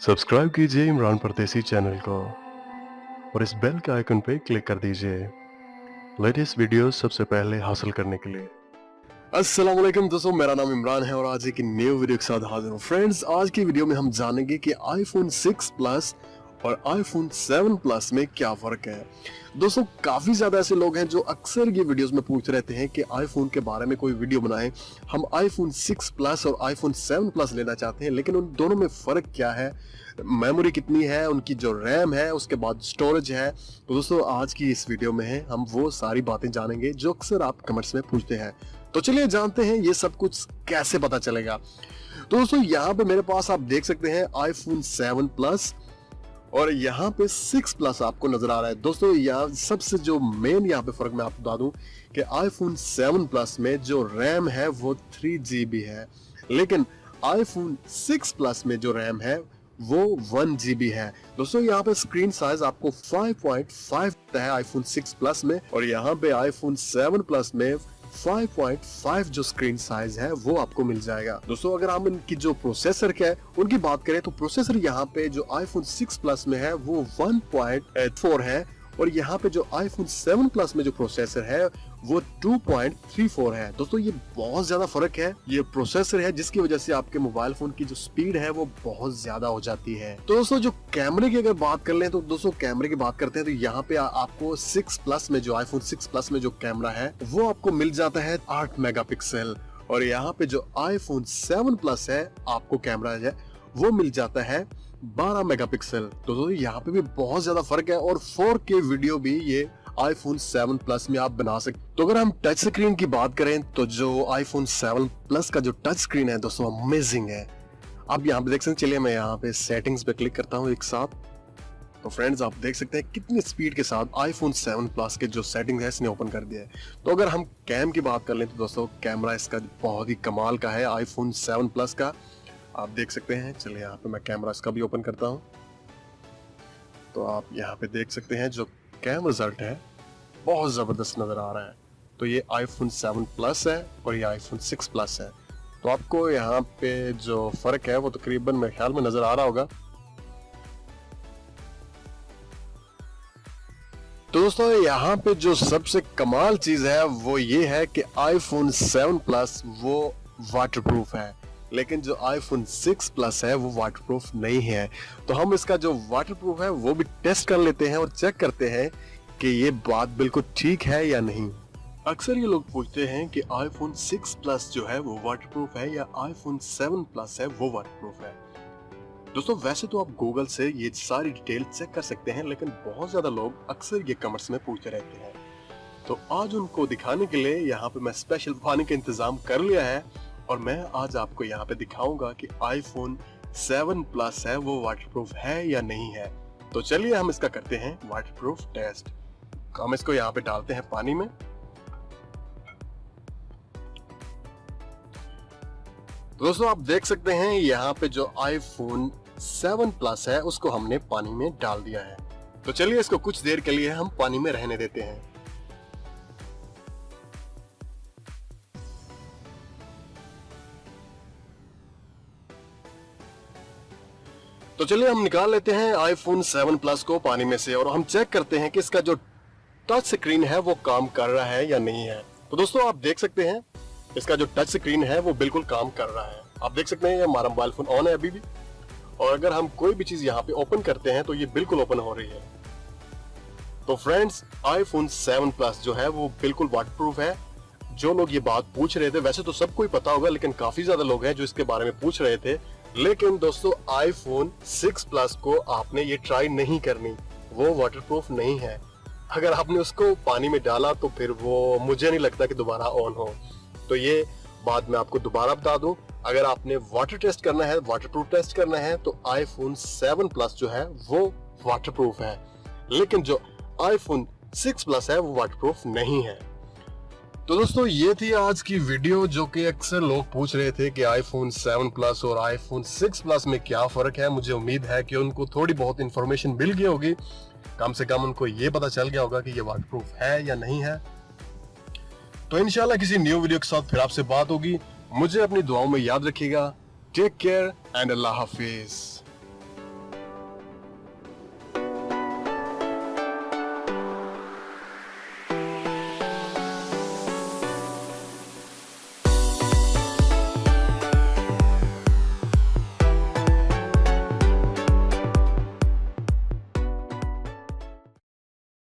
Subscribe कीजिए इमरान परदेसी channel को और इस बेल के आइकन पे क्लिक कर दीजिए लेटेस्ट वीडियोस सबसे पहले हासिल करने के लिए। अस्सलाम वालेकुम दोस्तों, मेरा नाम इमरान है और आज एक न्यू वीडियो के साथ हाजिर हूँ। फ्रेंड्स, आज की वीडियो में हम जानेंगे कि आईफोन 6 प्लस और आईफोन 7 प्लस में क्या फर्क है। दोस्तों, काफी ज्यादा ऐसे लोग हैं जो अक्सर ये वीडियोस में पूछ रहते हैं कि आईफोन के बारे में कोई वीडियो बनाएं। हम आईफोन 6 प्लस और आईफोन 7 प्लस लेना चाहते हैं, लेकिन उन दोनों में फर्क क्या है, मेमोरी कितनी है, उनकी जो रैम है, उसके बाद स्टोरेज है। तो दोस्तों, आज की इस वीडियो में हम वो सारी बातें जानेंगे जो अक्सर आप कमेंट्स में पूछते हैं। तो चलिए जानते हैं ये सब कुछ कैसे पता चलेगा। तो दोस्तों, यहाँ पे मेरे पास आप देख सकते हैं आईफोन 7 प्लस और यहाँ पे 6 प्लस आपको नजर आ रहा है। दोस्तों, यहाँ सबसे जो मेन यहाँ पे फर्क मैं आपको बता दूं कि आईफोन 7 प्लस में जो रैम है वो 3GB है, लेकिन आईफोन 6 प्लस में जो रैम है वो 1GB है। दोस्तों, यहाँ पे स्क्रीन साइज आपको 5.5 है आईफोन 6 प्लस में, और यहाँ पे आईफोन 7 प्लस में 5.5 जो स्क्रीन साइज है वो आपको मिल जाएगा। दोस्तों, अगर हम इनकी जो प्रोसेसर क्या है उनकी बात करें तो प्रोसेसर यहाँ पे जो आईफोन 6 प्लस में है वो 1.4 है, और यहाँ पे जो आईफोन 7 प्लस में जो प्रोसेसर है वो 2.34 है। दोस्तों, ये बहुत ज्यादा फर्क है। ये प्रोसेसर है जिसकी वजह से आपके मोबाइल फोन की जो स्पीड है वो बहुत ज्यादा हो जाती है। तो दोस्तों, जो कैमरे की अगर बात कर लें तो दोस्तों कैमरे की बात करते हैं तो यहाँ पे आपको 6 प्लस में जो आईफोन 6 प्लस में जो कैमरा है वो आपको मिल जाता है 8 मेगापिक्सल, और यहाँ पे जो आईफोन 7 प्लस है आपको कैमरा है वो मिल जाता है 12 मेगापिक्सल। तो यहाँ पे भी बहुत ज्यादा फर्क है, और 4K वीडियो भी ये आईफोन 7 प्लस में आप बना सकते। तो अगर हम टच स्क्रीन की बात करें तो जो आईफोन 7 प्लस का जो टच स्क्रीन है दोस्तों अमेजिंग है। आप यहाँ पे देख सकते हैं। चलिए मैं यहाँ पे सेटिंग्स पे क्लिक करता हूँ एक साथ। तो फ्रेंड्स, आप देख सकते हैं कितनी स्पीड के साथ आईफोन 7 प्लस के जो सेटिंग है इसने ओपन कर दिया है। तो अगर हम कैम की बात कर लें तो दोस्तों कैमरा इसका बहुत ही कमाल का है आईफोन 7 प्लस का, आप देख सकते हैं। चलिए यहाँ पे मैं कैमरा इसका भी ओपन करता हूँ। तो आप यहाँ पे देख सकते हैं जो कैम रिजल्ट है बहुत जबरदस्त नजर आ रहा है। तो ये आईफोन 7 प्लस है और ये आईफोन 6 प्लस है। तो आपको यहाँ पे जो फर्क है वो तकरीबन मेरे ख्याल में नजर आ रहा होगा। तो दोस्तों, यहाँ पे जो सबसे कमाल चीज है वो ये है कि आईफोन 7 प्लस वो वाटरप्रूफ है, लेकिन जो आईफोन 6 प्लस है वो वाटरप्रूफ नहीं है। तो हम इसका जो वाटरप्रूफ है वो भी टेस्ट कर लेते हैं और चेक करते हैं कि ये बात बिल्कुल ठीक है या नहीं। अक्सर ये लोग पूछते हैं कि आईफोन 6 प्लस जो है वो वाटरप्रूफ है या आईफोन 7 प्लस है वो वाटरप्रूफ है। दोस्तों, वैसे तो आप गूगल से ये सारी डिटेल चेक कर सकते हैं, लेकिन बहुत ज्यादा लोग अक्सर ये कमेंट्स में पूछते रहते हैं। तो आज उनको दिखाने के लिए यहाँ पे मैं स्पेशल पानी का इंतजाम कर लिया है, और मैं आज आपको यहाँ पे दिखाऊंगा कि आईफोन 7 प्लस है वो वाटरप्रूफ है या नहीं है। तो चलिए हम इसका करते हैं वाटरप्रूफ टेस्ट। हम इसको यहाँ पे डालते हैं पानी में। दोस्तों, आप देख सकते हैं यहाँ पे जो आईफोन 7 प्लस है उसको हमने पानी में डाल दिया है। तो चलिए इसको कुछ देर के लिए हम पानी में रहने देते हैं। तो चलिए हम निकाल लेते हैं आईफोन 7 प्लस को पानी में से, और हम चेक करते हैं कि इसका जो टच स्क्रीन है वो काम कर रहा है या नहीं है। तो दोस्तों, आप देख सकते हैं इसका जो टच स्क्रीन है वो बिल्कुल काम कर रहा है। आप देख सकते हैं हमारा मोबाइल फोन ऑन है अभी भी, और अगर हम कोई भी चीज यहाँ पे ओपन करते हैं तो ये बिल्कुल ओपन हो रही है। तो फ्रेंड्स, आईफोन 7 प्लस जो है वो बिल्कुल वाटरप्रूफ है। जो लोग ये बात पूछ रहे थे, वैसे तो सबको ही पता होगा, लेकिन काफी ज्यादा लोग हैं जो इसके बारे में पूछ रहे थे। लेकिन दोस्तों, आईफोन 6 प्लस को आपने ये ट्राई नहीं करनी, वो वाटरप्रूफ नहीं है। अगर आपने उसको पानी में डाला तो फिर वो मुझे नहीं लगता कि दोबारा ऑन हो। तो ये बात मैं आपको दोबारा बता दूं, अगर आपने वाटर टेस्ट करना है, वाटरप्रूफ टेस्ट करना है, तो आईफोन 7 प्लस जो है वो वाटरप्रूफ है, लेकिन जो आईफोन 6 प्लस है वो वाटरप्रूफ नहीं है। तो दोस्तों, ये थी आज की वीडियो जो कि अक्सर लोग पूछ रहे थे कि आईफोन 7 प्लस और आईफोन 6 प्लस में क्या फर्क है। मुझे उम्मीद है कि उनको थोड़ी बहुत इंफॉर्मेशन मिल गई होगी, कम से कम उनको ये पता चल गया होगा कि ये वाटरप्रूफ है या नहीं है। तो इंशाल्लाह किसी न्यू वीडियो के साथ फिर आपसे बात होगी। मुझे अपनी दुआओं में याद रखिएगा। Take care and Allah Hafiz.